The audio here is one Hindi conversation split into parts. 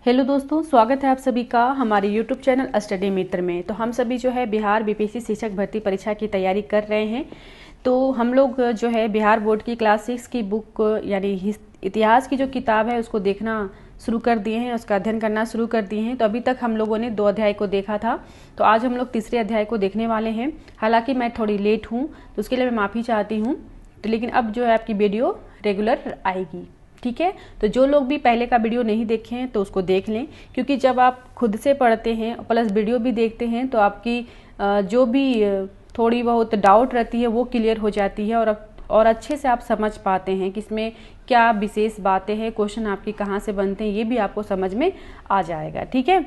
हेलो दोस्तों, स्वागत है आप सभी का हमारे यूट्यूब चैनल स्टडी मित्र में। तो हम सभी जो है बिहार बीपीएससी शिक्षक भर्ती परीक्षा की तैयारी कर रहे हैं। तो हम लोग जो है बिहार बोर्ड की क्लास 6 की बुक यानी इतिहास की जो किताब है उसको देखना शुरू कर दिए हैं, उसका अध्ययन करना शुरू कर दिए हैं। तो अभी तक हम लोगों ने 2 अध्याय को देखा था, तो आज हम लोग तीसरे अध्याय को देखने वाले हैं। हालांकि मैं थोड़ी लेट हूँ तो उसके लिए मैं माफ़ी चाहती हूँ, तो लेकिन अब जो है आपकी वीडियो रेगुलर आएगी, ठीक है। तो जो लोग भी पहले का वीडियो नहीं देखे हैं तो उसको देख लें, क्योंकि जब आप खुद से पढ़ते हैं प्लस वीडियो भी देखते हैं तो आपकी जो भी थोड़ी बहुत डाउट रहती है वो क्लियर हो जाती है और अच्छे से आप समझ पाते हैं कि इसमें क्या विशेष बातें हैं, क्वेश्चन आपके कहाँ से बनते हैं, ये भी आपको समझ में आ जाएगा, ठीक है।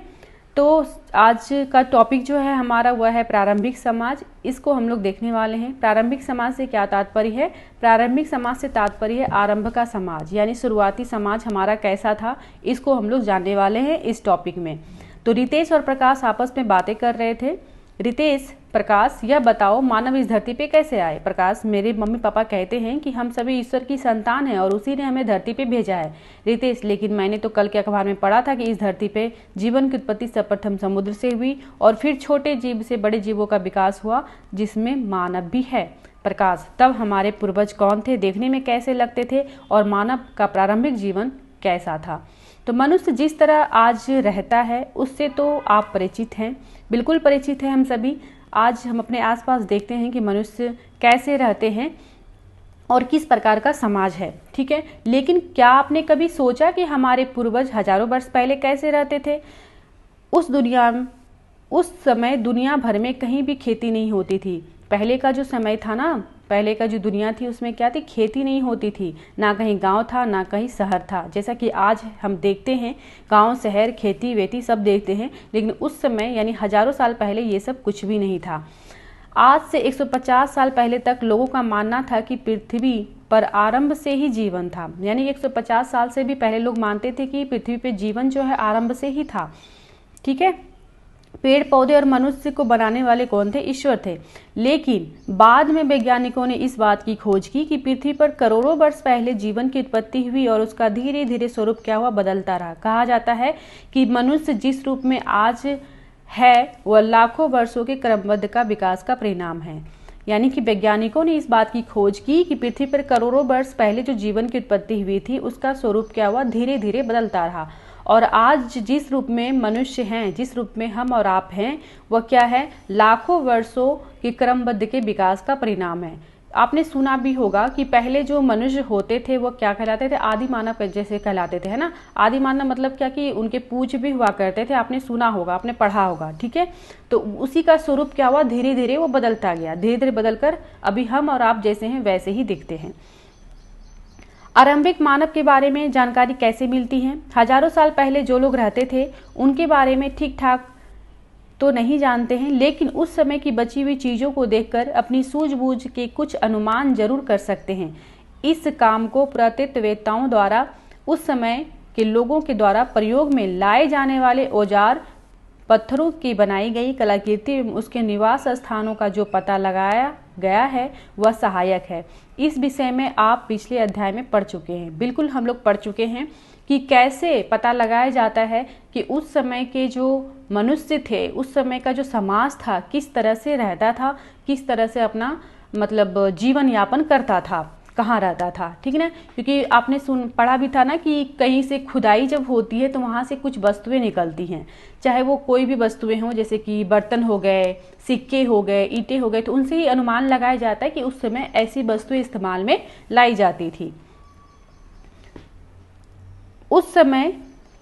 तो आज का टॉपिक जो है हमारा वह है प्रारंभिक समाज। इसको हम लोग देखने वाले हैं। प्रारंभिक समाज से क्या तात्पर्य है? प्रारंभिक समाज से तात्पर्य है आरंभ का समाज, यानी शुरुआती समाज हमारा कैसा था, इसको हम लोग जानने वाले हैं इस टॉपिक में। तो रितेश और प्रकाश आपस में बातें कर रहे थे। रितेश, प्रकाश, यह बताओ मानव इस धरती पे कैसे आए? प्रकाश, मेरे मम्मी पापा कहते हैं कि हम सभी ईश्वर की संतान हैं और उसी ने हमें धरती पे भेजा है। रितेश, लेकिन मैंने तो कल के अखबार में पढ़ा था कि इस धरती पे जीवन की उत्पत्ति सर्वप्रथम समुद्र से हुई और फिर छोटे जीव से बड़े जीवों का विकास हुआ, जिसमें मानव भी है। प्रकाश, तब हमारे पूर्वज कौन थे, देखने में कैसे लगते थे और मानव का प्रारंभिक जीवन कैसा था? तो मनुष्य जिस तरह आज रहता है उससे तो आप परिचित हैं, बिल्कुल परिचित हैं हम सभी। आज हम अपने आसपास देखते हैं कि मनुष्य कैसे रहते हैं और किस प्रकार का समाज है, ठीक है। लेकिन क्या आपने कभी सोचा कि हमारे पूर्वज हजारों वर्ष पहले कैसे रहते थे? उस समय दुनिया भर में कहीं भी खेती नहीं होती थी। पहले का जो समय था ना, पहले का जो दुनिया थी उसमें क्या थी, खेती नहीं होती थी, ना कहीं गांव था ना कहीं शहर था। जैसा कि आज हम देखते हैं गांव शहर खेती वेती सब देखते हैं, लेकिन उस समय यानी हजारों साल पहले ये सब कुछ भी नहीं था। आज से 150 साल पहले तक लोगों का मानना था कि पृथ्वी पर आरंभ से ही जीवन था, यानी 150 साल से भी पहले लोग मानते थे कि पृथ्वी पर जीवन जो है आरंभ से ही था, ठीक है। पेड़ पौधे और मनुष्य को बनाने वाले कौन थे? ईश्वर थे। लेकिन बाद में वैज्ञानिकों ने इस बात की खोज की कि पृथ्वी पर करोड़ों वर्ष पहले जीवन की उत्पत्ति हुई और उसका धीरे धीरे स्वरूप क्या हुआ, बदलता रहा। कहा जाता है कि मनुष्य जिस रूप में आज है वह लाखों वर्षों के क्रमबद्ध का विकास का परिणाम है। यानी कि वैज्ञानिकों ने इस बात की खोज की कि पृथ्वी पर करोड़ों वर्ष पहले जो जीवन की उत्पत्ति हुई थी उसका स्वरूप क्या हुआ, धीरे धीरे बदलता रहा। और आज जिस रूप में मनुष्य हैं, जिस रूप में हम और आप हैं, वह क्या है, लाखों वर्षों के क्रमबद्ध के विकास का परिणाम है। आपने सुना भी होगा कि पहले जो मनुष्य होते थे वो क्या कहलाते थे, आदि मानव जैसे कहलाते थे, है ना। आदि मानव मतलब क्या कि उनके पूज भी हुआ करते थे, आपने सुना होगा, आपने पढ़ा होगा, ठीक है। तो उसी का स्वरूप क्या हुआ, धीरे धीरे वो बदलता गया, धीरे धीरे बदलकर अभी हम और आप जैसे हैं वैसे ही दिखते हैं। आरंभिक मानव के बारे में जानकारी कैसे मिलती है? हजारों साल पहले जो लोग रहते थे उनके बारे में ठीक ठाक तो नहीं जानते हैं, लेकिन उस समय की बची हुई चीज़ों को देखकर अपनी सूझबूझ के कुछ अनुमान जरूर कर सकते हैं। इस काम को पुरातत्ववेत्ताओं द्वारा उस समय के लोगों के द्वारा प्रयोग में लाए जाने वाले औजार, पत्थरों की बनाई गई कलाकृति एवं उसके निवास स्थानों का जो पता लगाया गया है वह सहायक है। इस विषय में आप पिछले अध्याय में पढ़ चुके हैं, बिल्कुल हम लोग पढ़ चुके हैं कि कैसे पता लगाया जाता है कि उस समय के जो मनुष्य थे, उस समय का जो समाज था किस तरह से रहता था, किस तरह से अपना मतलब जीवन यापन करता था, कहाँ रहता था, ठीक है ना। क्योंकि आपने पढ़ा भी था ना कि कहीं से खुदाई जब होती है तो वहाँ से कुछ वस्तुएं निकलती हैं, चाहे वो कोई भी वस्तुएं हों, जैसे कि बर्तन हो गए, सिक्के हो गए, ईंटें हो गए, तो उनसे ही अनुमान लगाया जाता है कि उस समय ऐसी वस्तुएं इस्तेमाल में लाई जाती थी। उस समय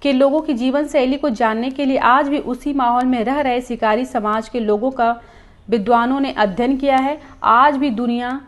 के लोगों की जीवन शैली को जानने के लिए आज भी उसी माहौल में रह रहे शिकारी समाज के लोगों का विद्वानों ने अध्ययन किया है। आज भी दुनिया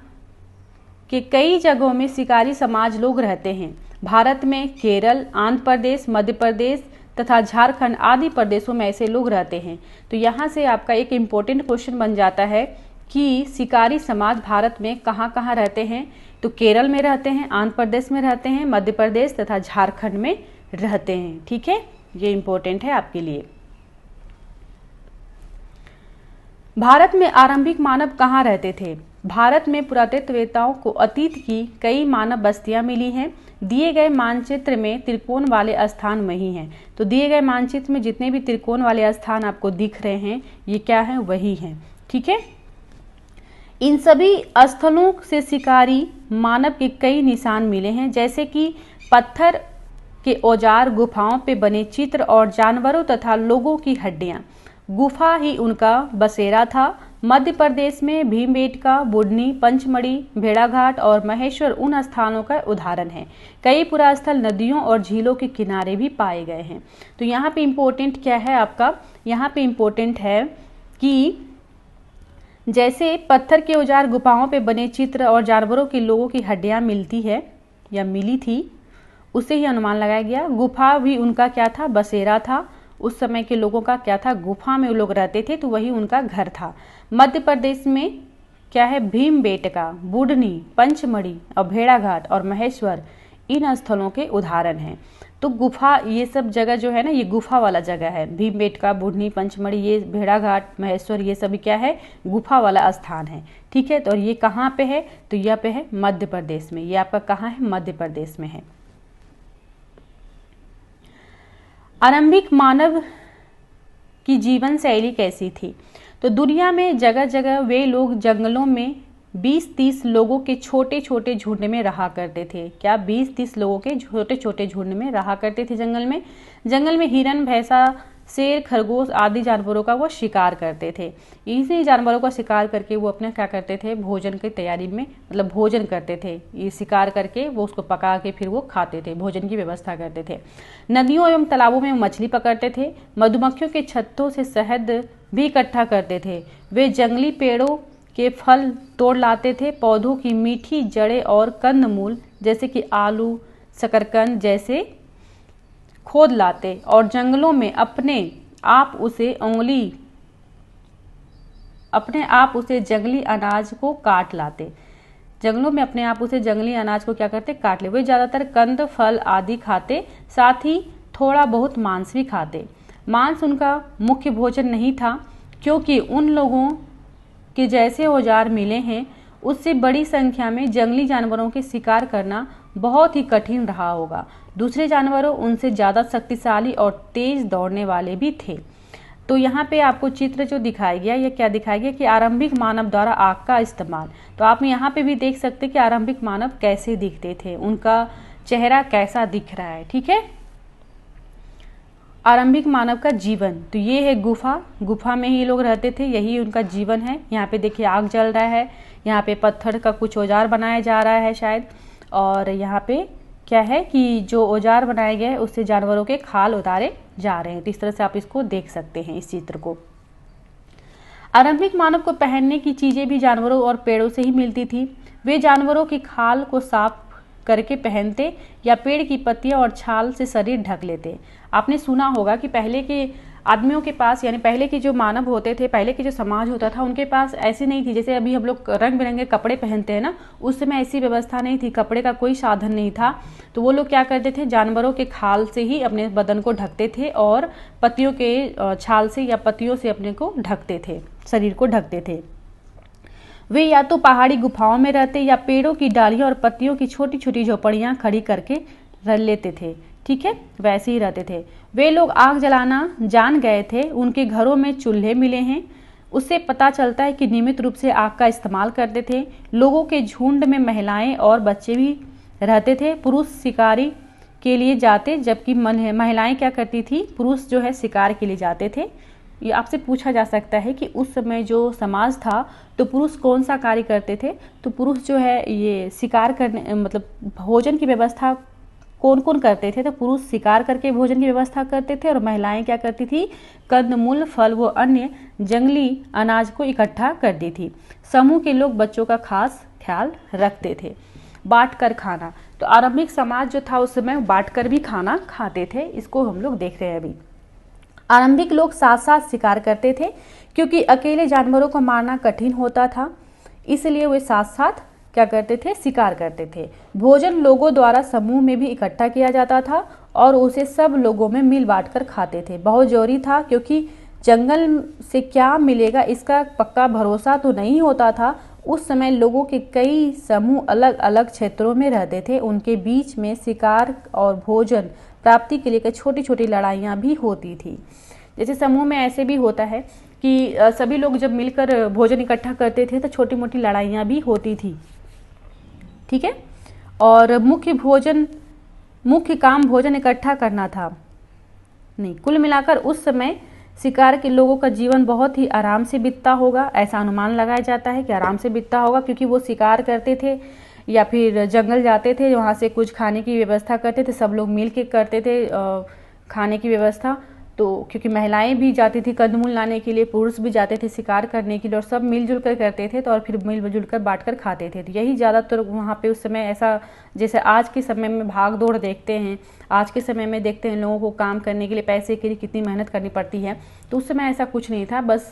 के कई जगहों में शिकारी समाज लोग रहते हैं। भारत में केरल, आंध्र प्रदेश, मध्य प्रदेश तथा झारखंड आदि प्रदेशों में ऐसे लोग रहते हैं। तो यहाँ से आपका एक इम्पोर्टेंट क्वेश्चन बन जाता है कि शिकारी समाज भारत में कहाँ कहाँ रहते हैं? तो केरल में रहते हैं, आंध्र प्रदेश में रहते हैं, मध्य प्रदेश तथा झारखंड में रहते हैं, ठीक है। ये इम्पोर्टेंट है आपके लिए। भारत में आरंभिक मानव कहाँ रहते थे? भारत में पुरातत्ववेत्ताओं को अतीत की कई मानव बस्तियां मिली हैं। दिए गए मानचित्र में त्रिकोण वाले स्थान वही हैं। तो दिए गए मानचित्र में जितने भी त्रिकोण वाले स्थान आपको दिख रहे हैं ये क्या है, वही हैं। ठीक है। इन सभी स्थलों से शिकारी मानव के कई निशान मिले हैं, जैसे कि पत्थर के औजार, गुफाओं पे बने चित्र और जानवरों तथा लोगों की हड्डियां। गुफा ही उनका बसेरा था। मध्य प्रदेश में भीमबेटका, बुढ़नी, पंचमढ़ी, भेड़ाघाट और महेश्वर उन स्थानों का उदाहरण है। कई पुरास्थल नदियों और झीलों के किनारे भी पाए गए हैं। तो यहाँ पे इम्पोर्टेंट क्या है आपका, यहाँ पे इम्पोर्टेंट है कि जैसे पत्थर के औजार, गुफाओं पे बने चित्र और जानवरों की, लोगों की हड्डियां मिलती है या मिली थी, उससे ही अनुमान लगाया गया। गुफा भी उनका क्या था, बसेरा था। उस समय के लोगों का क्या था, गुफा में वो लोग रहते थे, तो वही उनका घर था। मध्य प्रदेश में क्या है, भीमबेटका, बुढ़नी, पंचमढ़ी और भेड़ाघाट और महेश्वर इन स्थलों के उदाहरण हैं। तो गुफा, ये सब जगह जो है ना, ये गुफा वाला जगह है। भीमबेटका, बुढ़नी, पंचमढ़ी, ये भेड़ाघाट, महेश्वर, ये सभी क्या है, गुफा वाला स्थान है। ठीक है। तो ये कहाँ पे है, तो यह पे है मध्य प्रदेश में। ये आपका कहाँ है, मध्य प्रदेश में है। आरंभिक मानव की जीवन शैली कैसी थी, तो दुनिया में जगह जगह वे लोग जंगलों में 20-30 लोगों के छोटे छोटे झुंड में रहा करते थे। क्या, 20-30 लोगों के छोटे छोटे झुंड में रहा करते थे जंगल में। जंगल में हिरन, भैंसा, शेर, खरगोश आदि जानवरों का वो शिकार करते थे। इसी जानवरों का शिकार करके वो अपने क्या करते थे, भोजन की तैयारी में, मतलब भोजन करते थे। ये शिकार करके वो उसको पका के फिर वो खाते थे, भोजन की व्यवस्था करते थे। नदियों एवं तालाबों में मछली पकड़ते थे। मधुमक्खियों के छत्तों से शहद भी इकट्ठा करते थे। वे जंगली पेड़ों के फल तोड़ लाते थे। पौधों की मीठी जड़ें और कंदमूल जैसे कि आलू, शकरकंद जैसे खोद लाते और जंगलों में अपने आप उसे जंगली अनाज को काट लाते। जंगलों में अपने आप उसे जंगली अनाज को क्या करते, काट ले। वे ज्यादातर कंद, फल आदि खाते, साथ ही थोड़ा बहुत मांस भी खाते। मांस उनका मुख्य भोजन नहीं था, क्योंकि उन लोगों के जैसे औजार मिले हैं उससे बड़ी संख्या में जंगली जानवरों के शिकार करना बहुत ही कठिन रहा होगा। दूसरे जानवरों उनसे ज़्यादा शक्तिशाली और तेज दौड़ने वाले भी थे। तो यहाँ पे आपको चित्र जो दिखाया गया, ये क्या दिखाया गया कि आरंभिक मानव द्वारा आग का इस्तेमाल। तो आप यहाँ पे भी देख सकते कि आरंभिक मानव कैसे दिखते थे, उनका चेहरा कैसा दिख रहा है। ठीक है। आरंभिक मानव का जीवन, तो ये है गुफा। गुफा में ही लोग रहते थे, यही उनका जीवन है। यहाँ पे देखिए आग जल रहा है, यहाँ पे पत्थर का कुछ औजार बनाया जा रहा है शायद, और यहाँ पे क्या है कि जो औजार बनाए गए हैं उससे जानवरों के खाल उतारे जा रहे हैं। तो इस तरह से आप इसको देख सकते हैं, इस चित्र को। आरंभिक मानव को पहनने की चीजें भी जानवरों और पेड़ों से ही मिलती थी। वे जानवरों की खाल को साफ करके पहनते या पेड़ की पत्तियां और छाल से शरीर ढक लेते। आपने सुना होगा कि पहले के आदमियों के पास, यानी पहले के जो मानव होते थे, पहले के जो समाज होता था, उनके पास ऐसी नहीं थी जैसे अभी हम लोग रंग बिरंगे कपड़े पहनते हैं ना, उस समय ऐसी व्यवस्था नहीं थी, कपड़े का कोई साधन नहीं था। तो वो लोग क्या करते थे, जानवरों के खाल से ही अपने बदन को ढकते थे और पत्तियों के छाल से या पत्तियों से अपने को ढकते थे, शरीर को ढकते थे। वे या तो पहाड़ी गुफाओं में रहते या पेड़ों की डालियां और पत्तियों की छोटी छोटी झोपड़ियां खड़ी करके रह लेते थे। ठीक है, वैसे ही रहते थे। वे लोग आग जलाना जान गए थे, उनके घरों में चूल्हे मिले हैं। उससे पता चलता है कि नियमित रूप से आग का इस्तेमाल करते थे। लोगों के झुंड में महिलाएं और बच्चे भी रहते थे। पुरुष शिकारी के लिए जाते, जबकि महिलाएं क्या करती थी, पुरुष जो है शिकार के लिए जाते थे। ये आपसे पूछा जा सकता है कि उस समय जो समाज था तो पुरुष कौन सा कार्य करते थे। तो पुरुष जो है ये शिकार करने, मतलब भोजन की व्यवस्था कौन कौन करते थे, तो पुरुष शिकार करके भोजन की व्यवस्था करते थे और महिलाएं क्या करती थी, कंदमूल, फल व अन्य जंगली अनाज को इकट्ठा करती थी। समूह के लोग बच्चों का खास ख्याल रखते थे। बांट कर खाना, तो आरंभिक समाज जो था उस समय बांट कर भी खाना खाते थे, इसको हम लोग देख रहे हैं अभी। आरंभिक लोग साथ साथ शिकार करते थे, क्योंकि अकेले जानवरों को मारना कठिन होता था, इसलिए वे साथ साथ क्या करते थे, शिकार करते थे। भोजन लोगों द्वारा समूह में भी इकट्ठा किया जाता था और उसे सब लोगों में मिल बांट कर खाते थे। बहुत जरूरी था, क्योंकि जंगल से क्या मिलेगा इसका पक्का भरोसा तो नहीं होता था उस समय लोगों के कई समूह अलग अलग क्षेत्रों में रहते थे। उनके बीच में शिकार और भोजन प्राप्ति के लिए छोटी छोटी लड़ाइयाँ भी होती थी। जैसे समूह में ऐसे भी होता है कि सभी लोग जब मिलकर भोजन इकट्ठा करते थे तो छोटी मोटी लड़ाइयाँ भी होती थी, ठीक है। और मुख्य काम भोजन इकट्ठा करना था। नहीं, कुल मिलाकर उस समय शिकार के लोगों का जीवन बहुत ही आराम से बीतता होगा, ऐसा अनुमान लगाया जाता है कि आराम से बीतता होगा, क्योंकि वो शिकार करते थे या फिर जंगल जाते थे, वहाँ से कुछ खाने की व्यवस्था करते थे, सब लोग मिल के करते थे खाने की व्यवस्था। तो क्योंकि महिलाएं भी जाती थी कंदमूल लाने के लिए, पुरुष भी जाते थे शिकार करने के लिए, और सब मिलजुल कर करते थे, तो और फिर मिलजुल कर बांट कर खाते थे। तो यही ज़्यादातर वहाँ पे उस समय ऐसा, जैसे आज के समय में भाग दौड़ देखते हैं, आज के समय में देखते हैं लोगों को काम करने के लिए, पैसे के लिए कितनी मेहनत करनी पड़ती है, तो उस समय ऐसा कुछ नहीं था, बस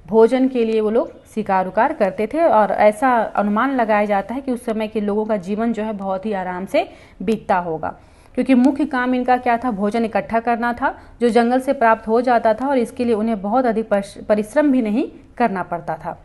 भोजन के लिए वो लोग शिकार उकार करते थे। और ऐसा अनुमान लगाया जाता है कि उस समय के लोगों का जीवन जो है बहुत ही आराम से बीतता होगा, क्योंकि मुख्य काम इनका क्या था, भोजन इकट्ठा करना था, जो जंगल से प्राप्त हो जाता था, और इसके लिए उन्हें बहुत अधिक परिश्रम भी नहीं करना पड़ता था।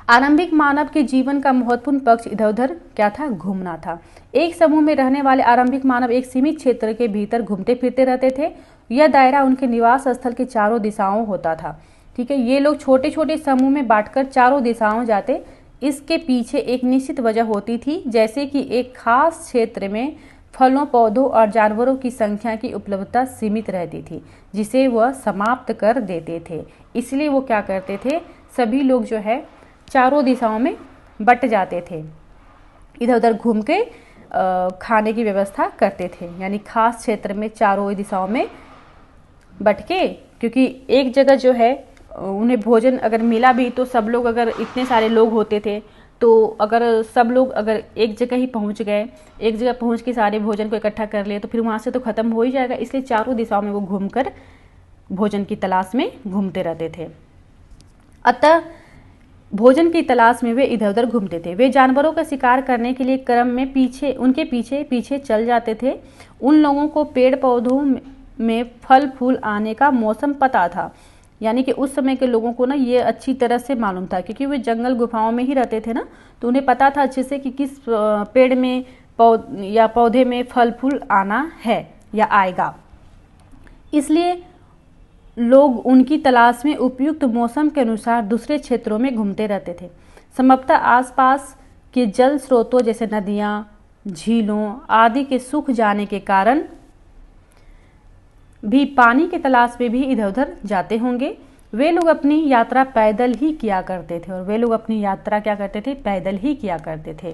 आरंभिक मानव के जीवन का महत्वपूर्ण पक्ष इधर उधर क्या था, घूमना था। एक समूह में रहने वाले आरंभिक मानव एक सीमित क्षेत्र के भीतर घूमते फिरते रहते थे। यह दायरा उनके निवास स्थल के चारों दिशाओं होता था, ठीक है। ये लोग छोटे छोटे समूह में बांटकर चारों दिशाओं जाते। इसके पीछे एक निश्चित वजह होती थी, जैसे कि एक खास क्षेत्र में फलों, पौधों और जानवरों की संख्या की उपलब्धता सीमित रहती थी, जिसे वह समाप्त कर देते थे। इसलिए वो क्या करते थे, सभी लोग जो है चारों दिशाओं में बट जाते थे, इधर उधर घूम के खाने की व्यवस्था करते थे। यानी खास क्षेत्र में चारों दिशाओं में बट के, क्योंकि एक जगह जो है उन्हें भोजन अगर मिला भी, तो सब लोग, अगर इतने सारे लोग होते थे, तो अगर सब लोग अगर एक जगह ही पहुंच गए, एक जगह पहुंच के सारे भोजन को इकट्ठा कर लिए, तो फिर वहाँ से तो ख़त्म हो ही जाएगा। इसलिए चारों दिशाओं में वो घूमकर भोजन की तलाश में घूमते रहते थे। अतः भोजन की तलाश में वे इधर उधर घूमते थे। वे जानवरों का शिकार करने के लिए क्रम में उनके पीछे पीछे चल जाते थे। उन लोगों को पेड़ पौधों में फल फूल आने का मौसम पता था। यानी कि उस समय के लोगों को ना ये अच्छी तरह से मालूम था, क्योंकि वे जंगल गुफाओं में ही रहते थे ना, तो उन्हें पता था अच्छे से कि किस पेड़ में पौधे में फल फूल आना है या आएगा। इसलिए लोग उनकी तलाश में उपयुक्त मौसम के अनुसार दूसरे क्षेत्रों में घूमते रहते थे। संभवतः आसपास के जल स्रोतों जैसे नदियाँ, झीलों आदि के सूख जाने के कारण भी पानी की तलाश में भी इधर उधर जाते होंगे। वे लोग अपनी यात्रा पैदल ही किया करते थे, और वे लोग अपनी यात्रा क्या करते थे, पैदल ही किया करते थे।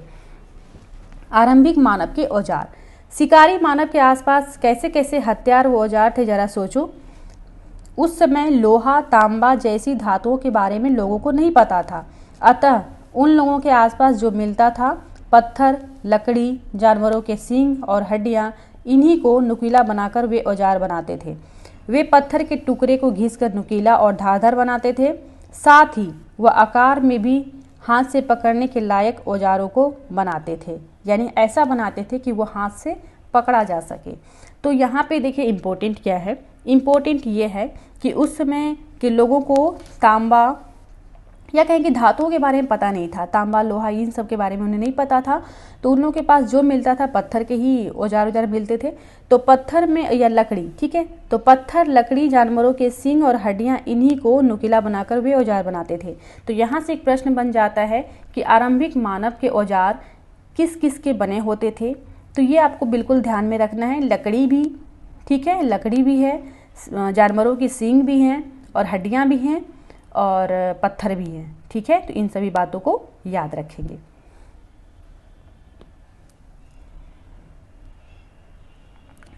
आरंभिक मानव के औजार। शिकारी मानव के आसपास कैसे कैसे हथियार व औजार थे, जरा सोचो। उस समय लोहा, तांबा जैसी धातुओं के बारे में लोगों को नहीं पता था। अतः उन लोगों के आसपास जो मिलता था, पत्थर, लकड़ी, जानवरों के सींग और हड्डियां, इन्हीं को नुकीला बनाकर वे औजार बनाते थे। वे पत्थर के टुकड़े को घिसकर नुकीला और धारदार बनाते थे। साथ ही वह आकार में भी हाथ से पकड़ने के लायक औजारों को बनाते थे, यानी ऐसा बनाते थे कि वो हाथ से पकड़ा जा सके। तो यहाँ पे देखिए इम्पोर्टेंट क्या है, इम्पोर्टेंट ये है कि उस समय के लोगों को तांबा या कहें कि धातुओं के बारे में पता नहीं था, तांबा लोहा इन सब के बारे में उन्हें नहीं पता था। तो उन लोगों के पास जो मिलता था पत्थर के ही औजार मिलते थे। तो पत्थर में या लकड़ी, ठीक है, तो पत्थर, लकड़ी, जानवरों के सींग और हड्डियां, इन्हीं को नुकीला बनाकर वे औजार बनाते थे। तो यहाँ से एक प्रश्न बन जाता है कि आरंभिक मानव के औजार किस किस के बने होते थे। तो ये आपको बिल्कुल ध्यान में रखना है। लकड़ी भी, ठीक है, लकड़ी भी है, जानवरों की सींग भी हैं और हड्डियाँ भी हैं और पत्थर भी हैं, ठीक है। तो इन सभी बातों को याद रखेंगे।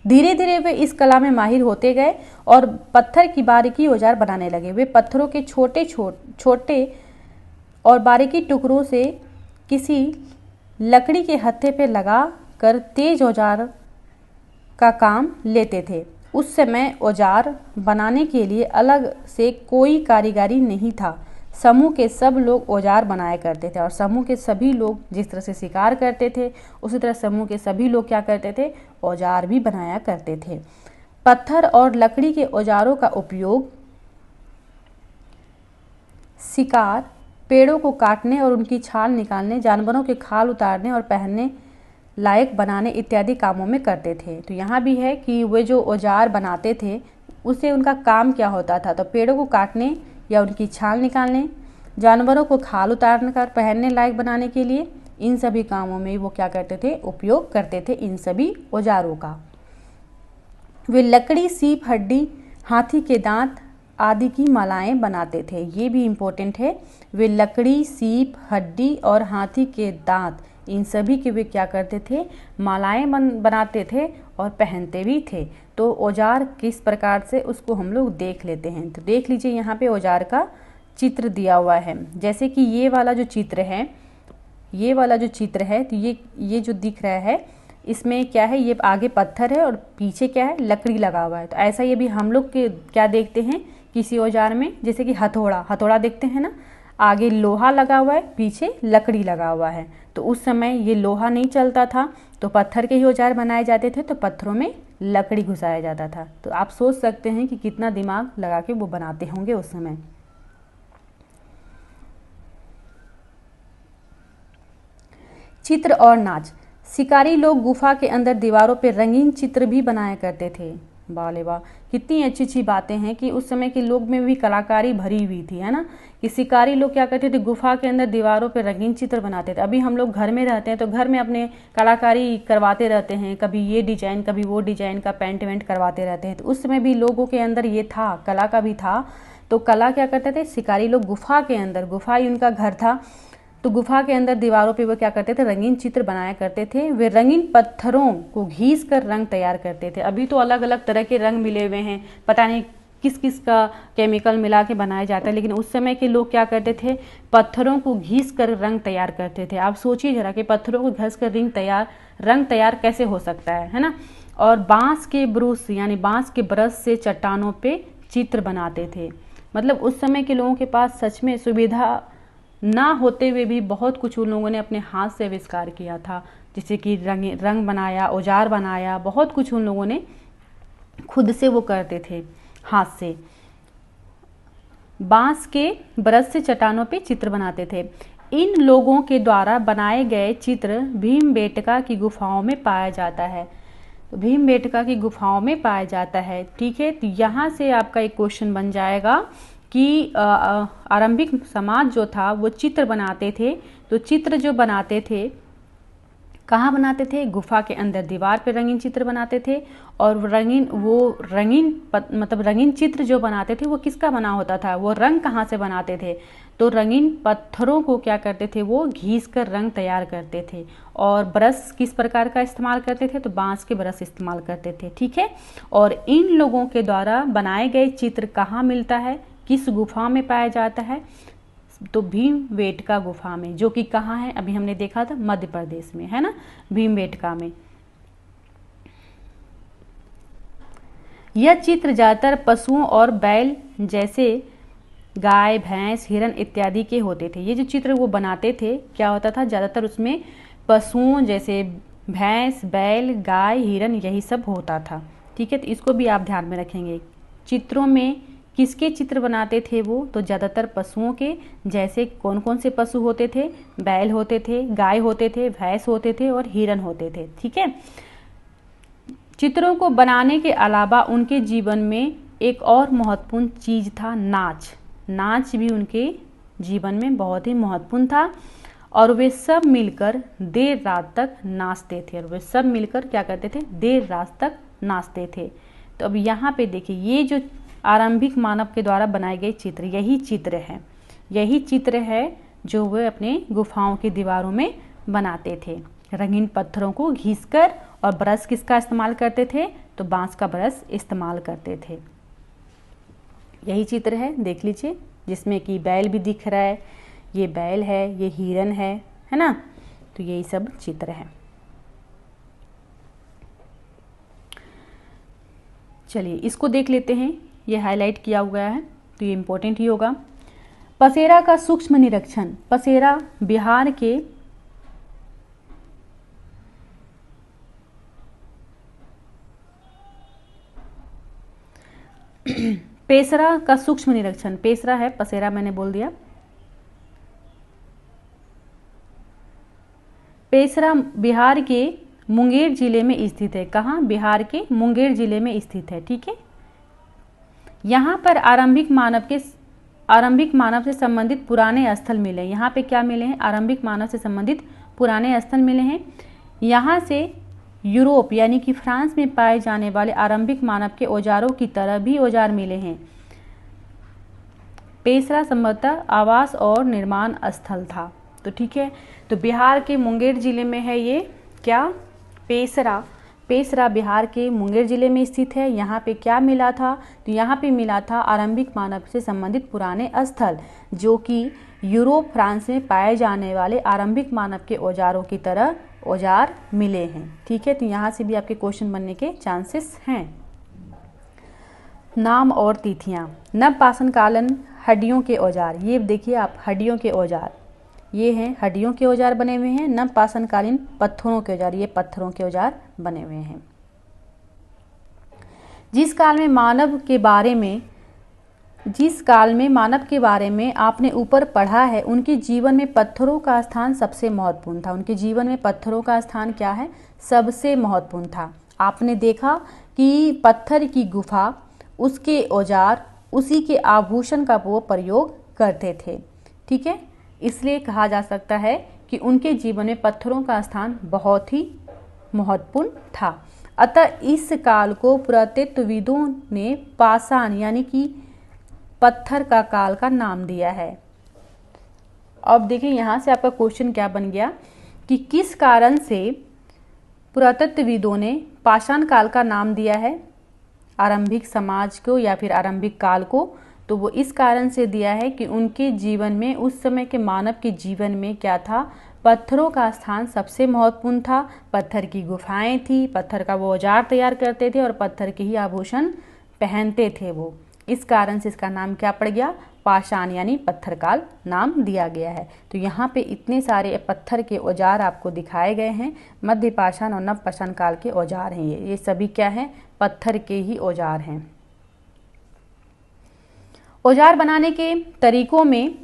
धीरे धीरे वे इस कला में माहिर होते गए और पत्थर की बारीकी औजार बनाने लगे। वे पत्थरों के छोटे और बारीकी टुकड़ों से किसी लकड़ी के हत्थे पे लगा कर तेज औजार का काम लेते थे। उस समय औजार बनाने के लिए अलग से कोई कारीगरी नहीं था। समूह के सब लोग औजार बनाया करते थे और समूह के सभी लोग जिस तरह से शिकार करते थे, उसी तरह समूह के सभी लोग क्या करते थे, औजार भी बनाया करते थे। पत्थर और लकड़ी के औजारों का उपयोग शिकार, पेड़ों को काटने और उनकी छाल निकालने, जानवरों के खाल उतारने और पहनने लायक बनाने इत्यादि कामों में करते थे। तो यहाँ भी है कि वे जो औजार बनाते थे उससे उनका काम क्या होता था, तो पेड़ों को काटने या उनकी छाल निकालने, जानवरों को खाल उतार कर पहनने लायक बनाने के लिए, इन सभी कामों में वो क्या करते थे, उपयोग करते थे इन सभी औजारों का। वे लकड़ी, सीप, हड्डी, हाथी के दांत आदि की मालाएं बनाते थे। ये भी इम्पोर्टेंट है। वे लकड़ी, सीप, हड्डी और हाथी के दांत, इन सभी के वे क्या करते थे, मालाएं बनाते थे और पहनते भी थे। तो औजार किस प्रकार से, उसको हम लोग देख लेते हैं। तो देख लीजिए यहाँ पे औजार का चित्र दिया हुआ है। जैसे कि ये वाला जो चित्र है, ये वाला जो चित्र है, तो ये जो दिख रहा है, इसमें क्या है, ये आगे पत्थर है और पीछे क्या है, लकड़ी लगा हुआ है। तो ऐसा ये भी हम लोग के क्या देखते हैं किसी औजार में, जैसे कि हथौड़ा देखते हैं ना, आगे लोहा लगा हुआ है, पीछे लकड़ी लगा हुआ है। तो उस समय ये लोहा नहीं चलता था, तो पत्थर के ही औजार बनाए जाते थे, तो पत्थरों में लकड़ी घुसाया जाता था। तो आप सोच सकते हैं कि कितना दिमाग लगा के वो बनाते होंगे उस समय। चित्र और नाच। शिकारी लोग गुफा के अंदर दीवारों पर रंगीन चित्र भी बनाया करते थे। वाले वाह, कितनी अच्छी अच्छी बातें हैं कि उस समय के लोग में भी कलाकारी भरी हुई थी, है ना। कि शिकारी लोग क्या करते थे, गुफा के अंदर दीवारों पर रंगीन चित्र बनाते थे। अभी हम लोग घर में रहते हैं तो घर में अपने कलाकारी करवाते रहते हैं, कभी ये डिजाइन कभी वो डिजाइन का पेंट वेंट करवाते रहते हैं। तो उस समय भी लोगों के अंदर ये था, कला का भी था। तो कला क्या करते थे, शिकारी लोग गुफा के अंदर, गुफा ही उनका घर था, तो गुफा के अंदर दीवारों पे वो क्या करते थे, रंगीन चित्र बनाया करते थे। वे रंगीन पत्थरों को घीस कर रंग तैयार करते थे। अभी तो अलग अलग तरह के रंग मिले हुए हैं, पता नहीं किस किस का केमिकल मिला के बनाया जाता है, लेकिन उस समय के लोग क्या करते थे, पत्थरों को घीस कर रंग तैयार करते थे। आप सोचिए जरा कि पत्थरों को घस कर रंग तैयार कैसे हो सकता है ना। और बांस के ब्रुश यानी बांस के ब्रश से चट्टानों पे चित्र बनाते थे। मतलब उस समय के लोगों के पास सच में सुविधा ना होते हुए भी बहुत कुछ उन लोगों ने अपने हाथ से आविष्कार किया था। जैसे कि रंग बनाया, औजार बनाया, बहुत कुछ उन लोगों ने खुद से वो करते थे, हाथ से। बांस के ब्रश से चट्टानों पे चित्र बनाते थे। इन लोगों के द्वारा बनाए गए चित्र भीमबेटका की गुफाओं में पाया जाता है। तो भीमबेटका की गुफाओं में पाया जाता है, ठीक है। तो यहाँ से आपका एक क्वेश्चन बन जाएगा कि आरंभिक समाज जो था वो चित्र बनाते थे। तो चित्र जो बनाते थे कहाँ बनाते थे, गुफा के अंदर दीवार पे रंगीन चित्र बनाते थे। और रंगीन चित्र जो बनाते थे वो किसका बना होता था, वो रंग कहाँ से बनाते थे, तो रंगीन पत्थरों को क्या करते थे, वो घीस कर रंग तैयार करते थे। और ब्रश किस प्रकार का इस्तेमाल करते थे, तो बांस के ब्रश इस्तेमाल करते थे, ठीक है। और इन लोगों के द्वारा बनाए गए चित्र कहाँ मिलता है, किस गुफा में पाया जाता है, तो भीमबेटका गुफा में, जो कि कहाँ है, अभी हमने देखा था मध्य प्रदेश में, है ना, भीमबेटका में। यह चित्र ज्यादातर पशुओं और बैल जैसे गाय, भैंस, हिरन इत्यादि के होते थे। ये जो चित्र वो बनाते थे क्या होता था, ज्यादातर उसमें पशुओं जैसे भैंस, बैल, गाय, हिरन यही सब होता था, ठीक है। तो इसको भी आप ध्यान में रखेंगे। चित्रों में किसके चित्र बनाते थे वो, तो ज़्यादातर पशुओं के। जैसे कौन कौन से पशु होते थे, बैल होते थे, गाय होते थे, भैंस होते थे और हिरन होते थे, ठीक है। चित्रों को बनाने के अलावा उनके जीवन में एक और महत्वपूर्ण चीज था, नाच। नाच भी उनके जीवन में बहुत ही महत्वपूर्ण था। और वे सब मिलकर देर रात तक नाचते थे। और वे सब मिलकर क्या करते थे, देर रात तक नाचते थे। तो अब यहाँ पे देखिए, ये जो आरंभिक मानव के द्वारा बनाए गए चित्र, यही चित्र है जो वे अपने गुफाओं की दीवारों में बनाते थे, रंगीन पत्थरों को घिसकर। और ब्रश किसका इस्तेमाल करते थे, तो बांस का ब्रश इस्तेमाल करते थे। यही चित्र है, देख लीजिए, जिसमें कि बैल भी दिख रहा है, ये बैल है, ये हिरन है ना। तो यही सब चित्र है। चलिए इसको देख लेते हैं, ये हाईलाइट किया हुआ है तो ये इम्पोर्टेंट ही होगा। पसेरा का सूक्ष्म निरीक्षण। पसेरा बिहार के पेसरा का सूक्ष्म निरीक्षण, पेसरा है, पसेरा मैंने बोल दिया। पेसरा बिहार के मुंगेर जिले में स्थित है। कहाँ? बिहार के मुंगेर जिले में स्थित है। ठीक है, यहाँ पर आरंभिक मानव से संबंधित पुराने स्थल मिले। यहाँ पे क्या मिले हैं? आरंभिक मानव से संबंधित पुराने स्थल मिले हैं। यहाँ से यूरोप यानी कि फ्रांस में पाए जाने वाले आरंभिक मानव के औजारों की तरह भी औजार मिले हैं। पेसरा संभवतः आवास और निर्माण स्थल था। तो ठीक है, तो बिहार के मुंगेर जिले में है ये क्या? पेसरा बिहार के मुंगेर जिले में स्थित है। यहाँ पे क्या मिला था? तो यहाँ पे मिला था आरंभिक मानव से संबंधित पुराने स्थल, जो कि यूरोप फ्रांस में पाए जाने वाले आरंभिक मानव के औजारों की तरह औजार मिले हैं। ठीक है, तो यहाँ से भी आपके क्वेश्चन बनने के चांसेस हैं। नाम और तिथियाँ। नवपाषाण कालीन हड्डियों के औजार, ये देखिए आप, हड्डियों के औजार, ये हैं हड्डियों के औजार बने हुए हैं। नवपाषाण कालीन पत्थरों के औजार, ये पत्थरों के औजार बने हुए हैं। जिस काल में मानव के बारे में आपने ऊपर पढ़ा है, उनके जीवन में पत्थरों का स्थान सबसे महत्वपूर्ण था। उनके जीवन में पत्थरों का स्थान क्या है? सबसे महत्वपूर्ण था। आपने देखा कि पत्थर की गुफा, उसके औजार, उसी के आभूषण का वो प्रयोग करते थे। ठीक है, इसलिए कहा जा सकता है कि उनके जीवन में पत्थरों का स्थान बहुत ही महत्वपूर्ण था। अतः इस काल को पुरातत्वविदों ने पाषाण यानी कि पत्थर का काल का नाम दिया है। अब देखिए यहाँ से आपका क्वेश्चन क्या बन गया कि किस कारण से पुरातत्वविदों ने पाषाण काल का नाम दिया है आरंभिक समाज को या फिर आरंभिक काल को? तो वो इस कारण से दिया है कि उनके जीवन में, उस समय के मानव के जीवन में क्या था? पत्थरों का स्थान सबसे महत्वपूर्ण था। पत्थर की गुफाएं थी, पत्थर का वो औजार तैयार करते थे और पत्थर के ही आभूषण पहनते थे वो। इस कारण से इसका नाम क्या पड़ गया? पाषाण यानी पत्थर काल नाम दिया गया है। तो यहाँ पे इतने सारे पत्थर के औजार आपको दिखाए गए हैं। मध्य पाषाण और नवपाषाण काल के औजार हैं ये सभी क्या हैं? पत्थर के ही औजार हैं। औजार बनाने के तरीकों में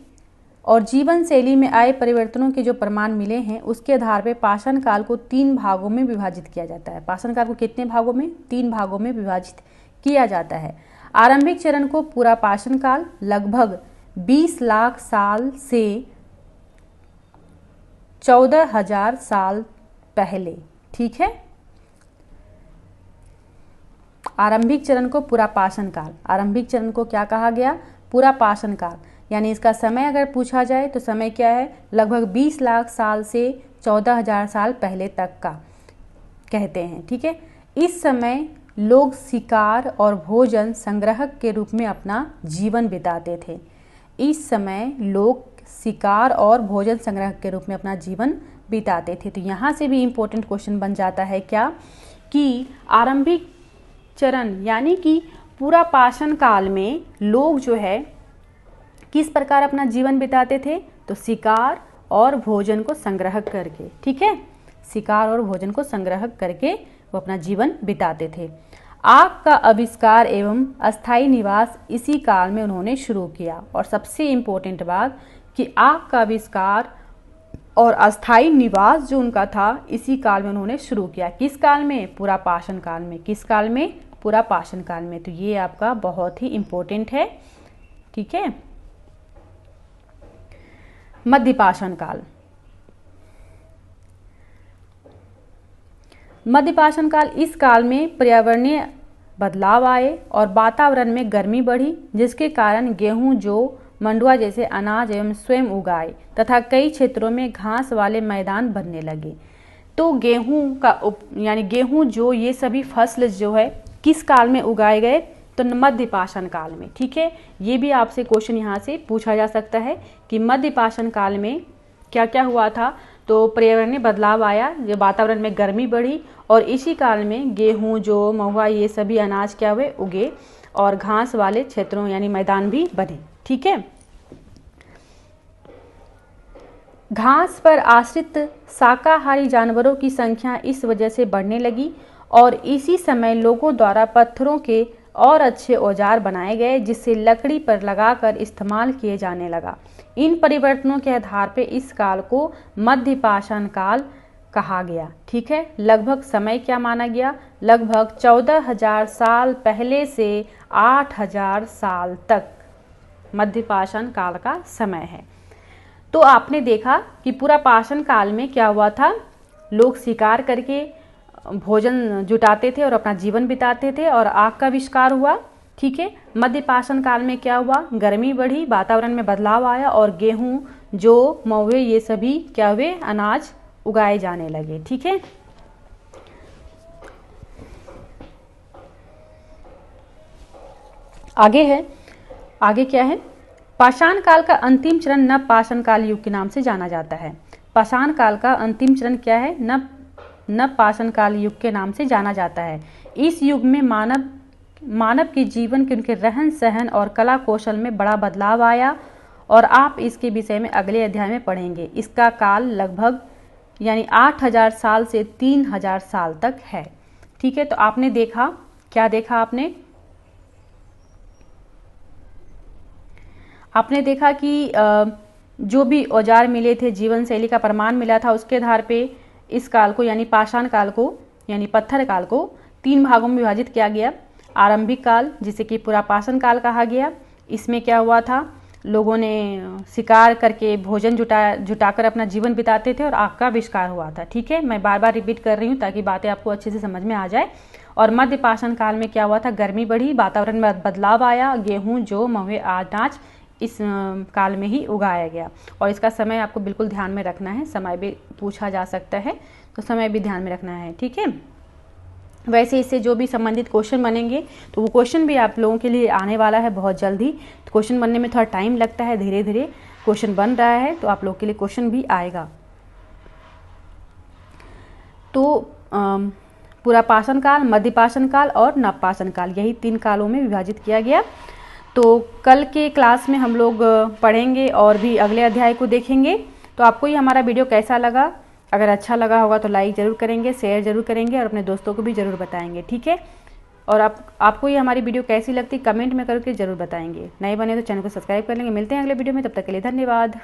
और जीवन शैली में आए परिवर्तनों के जो प्रमाण मिले हैं, उसके आधार पर पाषाण काल को 3 भागों में विभाजित किया जाता है। पाषाण काल को कितने भागों में? 3 भागों में विभाजित किया जाता है। आरंभिक चरण को पूरा पाषाण काल, लगभग 20 लाख साल से 14,000 साल पहले। ठीक है, आरंभिक चरण को पूरा पाषाण काल, आरंभिक चरण को क्या कहा गया? पूरा पाषाण काल। यानी इसका समय अगर पूछा जाए तो समय क्या है? लगभग 20 लाख साल से 14,000 साल पहले तक का कहते हैं। ठीक है, इस समय लोग शिकार और भोजन संग्रहक के रूप में अपना जीवन बिताते थे। इस समय लोग शिकार और भोजन संग्रहक के रूप में अपना जीवन बिताते थे। तो यहाँ से भी इम्पोर्टेंट क्वेश्चन बन जाता है क्या कि आरंभिक चरण यानी कि पूरा पाषाण काल में लोग जो है किस प्रकार अपना जीवन बिताते थे? तो शिकार और भोजन को संग्रह करके। ठीक है, शिकार और भोजन को संग्रह करके वो अपना जीवन बिताते थे। आग का आविष्कार एवं अस्थायी निवास इसी काल में उन्होंने शुरू किया। और सबसे इम्पोर्टेंट बात कि आग का आविष्कार और अस्थायी निवास जो उनका था इसी काल में उन्होंने शुरू किया। किस काल में? पूरा पाषाण काल में। किस काल में? पूरा पाषाण काल में। तो ये आपका बहुत ही इम्पोर्टेंट है। ठीक है, मध्य पाषाण काल। मध्य पाषाण काल, इस काल में पर्यावरणीय बदलाव आए और वातावरण में गर्मी बढ़ी, जिसके कारण गेहूं, जौ, मंडुआ जैसे अनाज एवं स्वयं उगाए तथा कई क्षेत्रों में घास वाले मैदान बनने लगे। तो गेहूं का यानी गेहूं, जौ, ये सभी फसल जो है किस काल में उगाए गए? तो मध्य पाषाण काल में। ठीक है, ये भी आपसे क्वेश्चन यहाँ से पूछा जा सकता है कि मध्य पाषाण काल में क्या क्या हुआ था? तो पर्यावरणीय बदलाव आया, जो वातावरण में गर्मी बढ़ी और इसी काल में गेहूं, जौ, महुआ ये सभी अनाज क्या हुए? उगे और घास वाले क्षेत्रों यानी मैदान भी बने। ठीक है, घास पर आश्रित शाकाहारी जानवरों की संख्या इस वजह से बढ़ने लगी और इसी समय लोगों द्वारा पत्थरों के और अच्छे औजार बनाए गए, जिससे लकड़ी पर लगाकर इस्तेमाल किए जाने लगा। इन परिवर्तनों के आधार पर इस काल को मध्य पाषाण काल कहा गया। ठीक है, लगभग समय क्या माना गया? लगभग 14,000 साल पहले से 8,000 साल तक मध्य पाषाण काल का समय है। तो आपने देखा कि पूरा पाषाण काल में क्या हुआ था, लोग शिकार करके भोजन जुटाते थे और अपना जीवन बिताते थे और आग का आविष्कार हुआ। ठीक है, मध्य पाषाण काल में क्या हुआ, गर्मी बढ़ी, वातावरण में बदलाव आया और गेहूं, जौ, महुए ये सभी क्या हुए, अनाज उगाए जाने लगे। ठीक है, आगे है, आगे क्या है, पाषाण काल का अंतिम चरण नव पाषाण काल युग के नाम से जाना जाता है। पाषाण काल का अंतिम चरण क्या है, नव पाषाण काल युग के नाम से जाना जाता है। इस युग में मानव के जीवन के, उनके रहन सहन और कला कौशल में बड़ा बदलाव आया और आप इसके विषय में अगले अध्याय में पढ़ेंगे। इसका काल लगभग यानी 8,000 साल से 3,000 साल तक है। ठीक है, तो आपने देखा, क्या देखा आपने देखा कि जो भी औजार मिले थे, जीवन शैली का प्रमाण मिला था, उसके आधार पे इस काल को यानी पाषाण काल को यानी पत्थर काल को 3 भागों में विभाजित किया गया। आरंभिक काल, जिसे कि पूरा पाषाण काल कहा गया, इसमें क्या हुआ था, लोगों ने शिकार करके भोजन जुटाकर अपना जीवन बिताते थे और आग का आविष्कार हुआ था। ठीक है, मैं बार बार रिपीट कर रही हूँ ताकि बातें आपको अच्छे से समझ में आ जाए। और मध्य पाषाण काल में क्या हुआ था, गर्मी बढ़ी, वातावरण में बदलाव आया, गेहूं, जौ, महुए, अनाज इस काल में ही उगाया गया। और इसका समय आपको बिल्कुल ध्यान में रखना है, समय भी पूछा जा सकता है तो समय भी ध्यान में रखना है। ठीक है, वैसे इससे जो भी संबंधित क्वेश्चन बनेंगे तो वो क्वेश्चन भी आप लोगों के लिए आने वाला है बहुत जल्दी। तो क्वेश्चन बनने में थोड़ा टाइम लगता है, धीरे धीरे क्वेश्चन बन रहा है तो आप लोगों के लिए क्वेश्चन भी आएगा। तो पूरा पाषाण काल, मध्य पाषाण काल और नव पाषाण काल, यही 3 कालों में विभाजित किया गया। तो कल के क्लास में हम लोग पढ़ेंगे और भी अगले अध्याय को देखेंगे। तो आपको ये हमारा वीडियो कैसा लगा? अगर अच्छा लगा होगा तो लाइक ज़रूर करेंगे, शेयर ज़रूर करेंगे और अपने दोस्तों को भी ज़रूर बताएंगे। ठीक है, और आपको ये हमारी वीडियो कैसी लगती कमेंट में करके ज़रूर बताएंगे। नए बने तो चैनल को सब्सक्राइब कर लेंगे। मिलते हैं अगले वीडियो में, तब तक के लिए धन्यवाद।